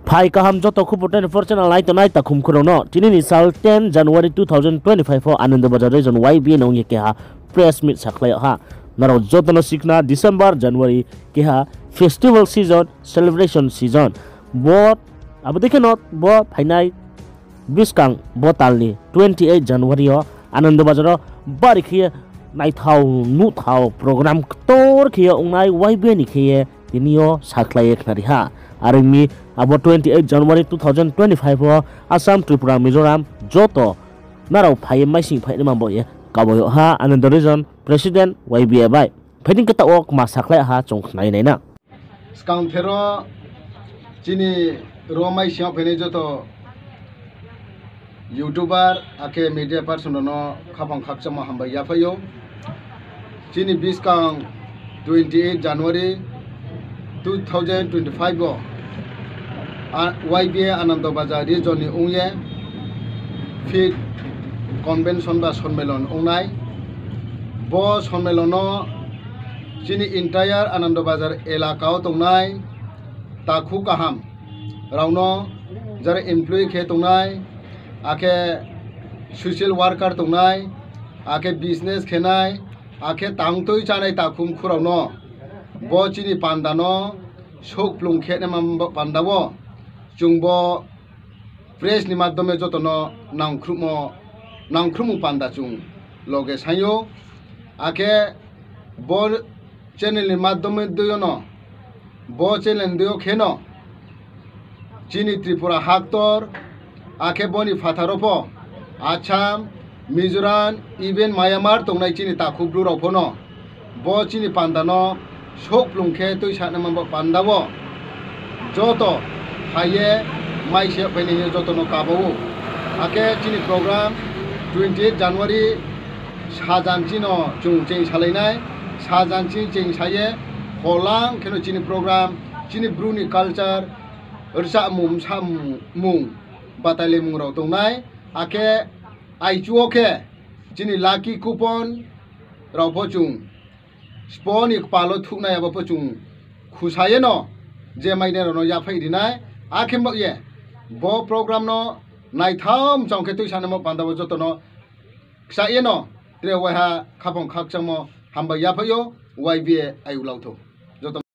Phai kaham joto kuputan fortune light tonight takum kurono. Tini ni sal 10 January 2025 for Ananda Bazar region YB nong ye ha press meet saklay ha. Naro joto no sikna December January ke ha festival season celebration season. Bot abu dekhe not bo phainai biskang botalni 28 January ho Ananda Bazar bari khiye nai thau nu thau program tor khiye ungnai YB ni khiye tinio saklay eknari ha. Arimi abo 28 January 2025 ho Assam Tripura Mizoram joto narau phai mai sing phai ma boye kaboyo ha Ananda region president YB bai phading kata ok ma saklai ha chongkhnai nei na skang thero chini romai siang phene joto youtuber ake media person no khapang khakchama hamba yafayo chini biskang 28 January 2025 go YB Ananda Bazar region ni ungye fit convention ba সম্মেলন ungnai bo সম্মেলনো chini entire Ananda Bazar elakao tongnai takhu kaham rauno jara employee khe tongnai ake social worker tongnai ake business khenai ake tangtoi chanai takhum khurauno bo chini pandano sok plung khe na pandabo chungbo press ni maddome jotono nangkhrumu panda chung loge sayo ake bo channel ni maddome doyono bo channel doyo kheno chini Tripura haktor ake boni fatharopo Assam Mizoram even Myanmar tongnai chini takhubru ropono bo chini pandano sok plung khe toi sana mamba pandabo joto haye mai se pene joto no kabo ake chini program 28 January sajanchi no chungcheng salainai sajanchi cheng saye holang kheno chini program chini bruni culture ursa mum sam mung batale mung ro tongnai ake aichuo khe chini lucky coupon ro pochung sponik palo thuknai aba pochung khusaye no je maine no ya phai dinai akhim bo ye bo program no naitham chongke tui sanamo pandabo joto no ksaye no tre wa ha khapong khakchamo hamba ya phayo YB ayu lautho joto